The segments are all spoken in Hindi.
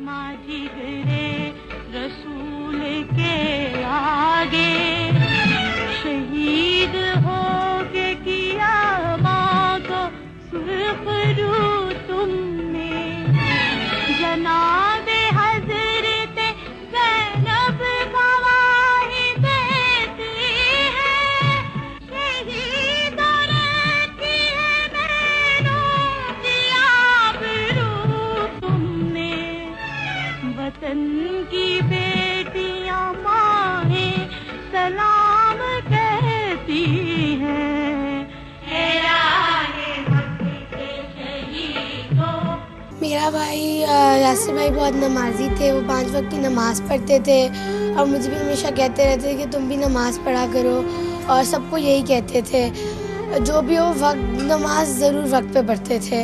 माझी गिरे रसूल के आगे शहीद हो के किया माँ को सुरखरू तुमने जनाबे हजरत ज़ैनब गवाही देती है शहीद रहती है बहनों की आबरू तुमने वतन की बेटियां माए सलाम कहती हैं मेरा भाई यासिर भाई बहुत नमाजी थे। वो 5 वक्त की नमाज़ पढ़ते थे और मुझे भी हमेशा कहते रहते थे कि तुम भी नमाज़ पढ़ा करो, और सबको यही कहते थे। जो भी हो वक्त नमाज ज़रूर वक्त पे पढ़ते थे।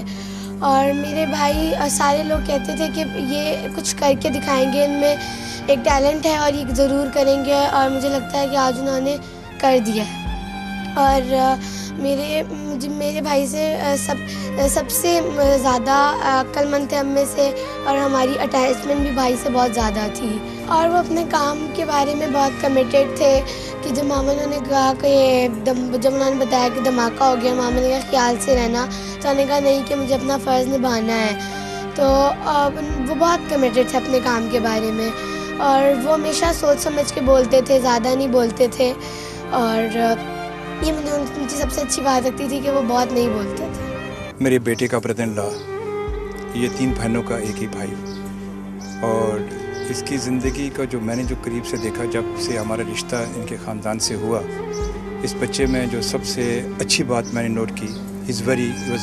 और मेरे भाई सारे लोग कहते थे कि ये कुछ करके दिखाएंगे, इनमें एक टैलेंट है और ये ज़रूर करेंगे, और मुझे लगता है कि आज उन्होंने कर दिया है। और मेरे भाई से सबसे ज़्यादा अक्लमंद थे हम में से, और हमारी अटैचमेंट भी भाई से बहुत ज़्यादा थी। और वो अपने काम के बारे में बहुत कमिटेड थे कि जब मामा ने कहा कि जब उन्होंने बताया कि धमाका हो गया, मामा ने कहा ख्याल से रहना, तो उन्होंने कहा नहीं कि मुझे अपना फ़र्ज़ निभाना है। तो वो बहुत कमिटेड थे अपने काम के बारे में, और वो हमेशा सोच समझ के बोलते थे, ज़्यादा नहीं बोलते थे। और ये मुझे उनकी सबसे अच्छी बात लगती थी कि वो बहुत नहीं बोलते थे। मेरे बेटे का ब्रदर-इन-लॉ, ये 3 बहनों का एक ही भाई, और इसकी ज़िंदगी का जो मैंने जो करीब से देखा, जब से हमारा रिश्ता इनके ख़ानदान से हुआ, इस बच्चे में जो सबसे अच्छी बात मैंने नोट की, वॉज़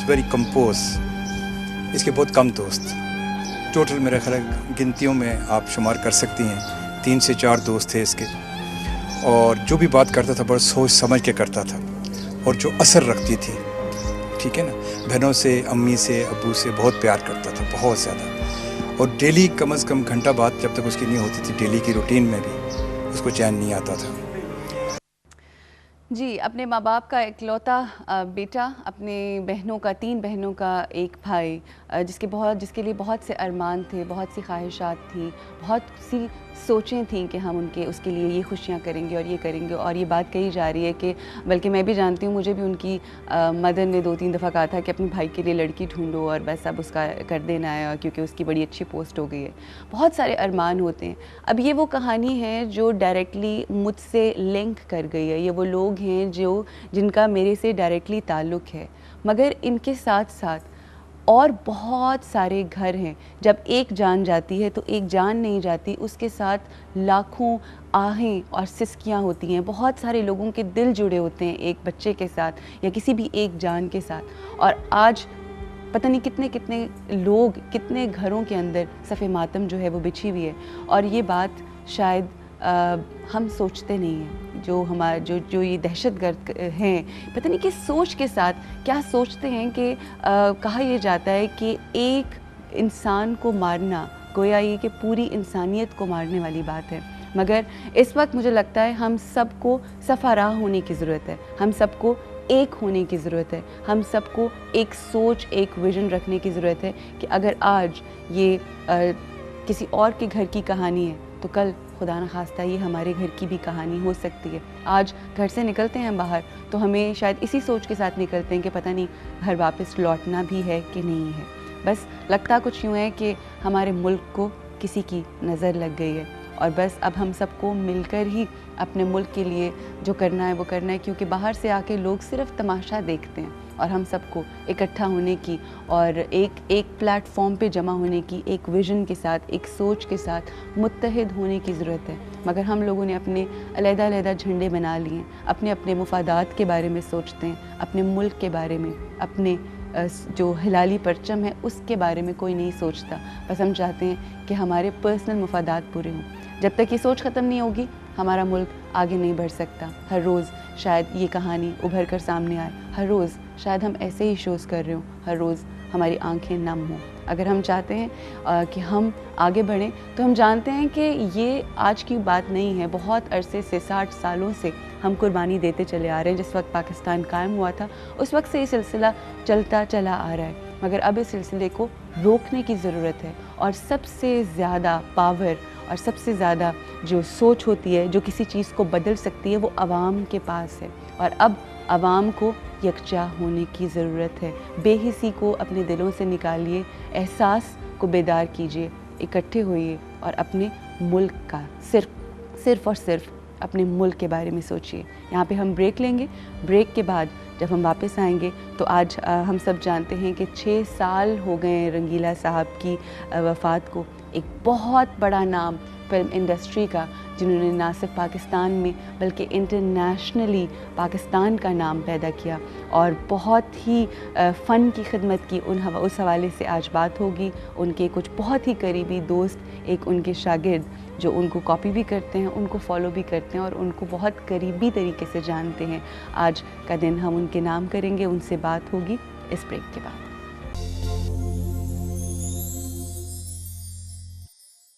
वेरी कंपोज। इसके बहुत कम दोस्त, टोटल मेरा ख्याल गिनतियों में आप शुमार कर सकती हैं, 3 से 4 दोस्त थे इसके। और जो भी बात करता था बहुत सोच समझ के करता था, और जो असर रखती थी, ठीक है ना, बहनों से, अम्मी से, अब्बू से बहुत प्यार करता था, बहुत ज़्यादा। और डेली कम से कम घंटा बाद जब तक उसकी नहीं होती थी, डेली की रूटीन में भी उसको चैन नहीं आता था। जी, अपने माँ बाप का इकलौता बेटा, अपने बहनों का 3 बहनों का एक भाई, जिसके लिए बहुत से अरमान थे, बहुत सी ख्वाहिशात थी, बहुत सी सोचें थीं कि हम उसके लिए ये खुशियाँ करेंगे और ये करेंगे। और ये बात कही जा रही है कि बल्कि मैं भी जानती हूँ, मुझे भी उनकी मदर ने 2-3 दफ़ा कहा था कि अपने भाई के लिए लड़की ढूंढो और बस अब उसका कर देना है, क्योंकि उसकी बड़ी अच्छी पोस्ट हो गई है। बहुत सारे अरमान होते हैं। अब ये वो कहानी है जो डायरेक्टली मुझसे लिंक कर गई है। ये वो लोग हैं जिनका मेरे से डायरेक्टली ताल्लुक़ है, मगर इनके साथ साथ और बहुत सारे घर हैं। जब एक जान जाती है तो एक जान नहीं जाती, उसके साथ लाखों आहें और सिसकियाँ होती हैं। बहुत सारे लोगों के दिल जुड़े होते हैं एक बच्चे के साथ या किसी भी एक जान के साथ। और आज पता नहीं कितने कितने लोग, कितने घरों के अंदर सफ़े मातम जो है वो बिछी हुई है। और ये बात शायद हम सोचते नहीं हैं। जो ये दहशतगर्द हैं, पता नहीं किस सोच के साथ क्या सोचते हैं कि कहा यह जाता है कि एक इंसान को मारना गोया ये कि पूरी इंसानियत को मारने वाली बात है। मगर इस वक्त मुझे लगता है हम सबको सफ़ाराह होने की ज़रूरत है, हम सबको एक होने की ज़रूरत है, हम सबको एक सोच, एक विज़न रखने की ज़रूरत है कि अगर आज ये किसी और के घर की कहानी है तो कल खुदा न खास्ता ये हमारे घर की भी कहानी हो सकती है। आज घर से निकलते हैं बाहर तो हमें शायद इसी सोच के साथ निकलते हैं कि पता नहीं घर वापस लौटना भी है कि नहीं है। बस लगता कुछ यूँ है कि हमारे मुल्क को किसी की नज़र लग गई है, और बस अब हम सबको मिलकर ही अपने मुल्क के लिए जो करना है वो करना है, क्योंकि बाहर से आके लोग सिर्फ तमाशा देखते हैं। और हम सबको इकट्ठा होने की और एक प्लेटफॉर्म पे जमा होने की, एक विज़न के साथ, एक सोच के साथ मुत्तहिद होने की ज़रूरत है। मगर हम लोगों ने अपने अलग-अलग झंडे बना लिए, अपने अपने मुफादात के बारे में सोचते हैं, अपने मुल्क के बारे में, अपने जो हिलाली परचम है उसके बारे में कोई नहीं सोचता। बस हम चाहते हैं कि हमारे पर्सनल मुफादात पूरे हों। जब तक ये सोच ख़त्म नहीं होगी हमारा मुल्क आगे नहीं बढ़ सकता। हर रोज़ शायद ये कहानी उभर कर सामने आए, हर रोज़ शायद हम ऐसे ही शोज़ कर रहे हों, हर रोज़ हमारी आंखें नम हों। अगर हम चाहते हैं कि हम आगे बढ़ें तो हम जानते हैं कि ये आज की बात नहीं है। बहुत अरसे से, 60 सालों से हम कुर्बानी देते चले आ रहे हैं। जिस वक्त पाकिस्तान कायम हुआ था उस वक्त से ये सिलसिला चलता चला आ रहा है, मगर अब इस सिलसिले को रोकने की ज़रूरत है और सबसे ज़्यादा पावर और सबसे ज़्यादा जो सोच होती है जो किसी चीज़ को बदल सकती है वो आवाम के पास है। और अब आवाम को यकजा होने की ज़रूरत है। बेहिसी को अपने दिलों से निकालिए, एहसास को बेदार कीजिए, इकट्ठे होइए और अपने मुल्क का सिर्फ़ और सिर्फ अपने मुल्क के बारे में सोचिए। यहाँ पे हम ब्रेक लेंगे। ब्रेक के बाद जब हम वापस आएंगे तो आज हम सब जानते हैं कि 6 साल हो गए रंगीला साहब की वफ़ात को। एक बहुत बड़ा नाम फिल्म इंडस्ट्री का, जिन्होंने ना सिर्फ पाकिस्तान में बल्कि इंटरनेशनली पाकिस्तान का नाम पैदा किया और बहुत ही फ़न की खिदमत की। उस हवाले से आज बात होगी। उनके कुछ बहुत ही करीबी दोस्त, एक उनके शागिर्द जो उनको कॉपी भी करते हैं, उनको फॉलो भी करते हैं और उनको बहुत करीबी तरीके से जानते हैं। आज का दिन हम उनके नाम करेंगे, उनसे बात होगी इस ब्रेक के बाद।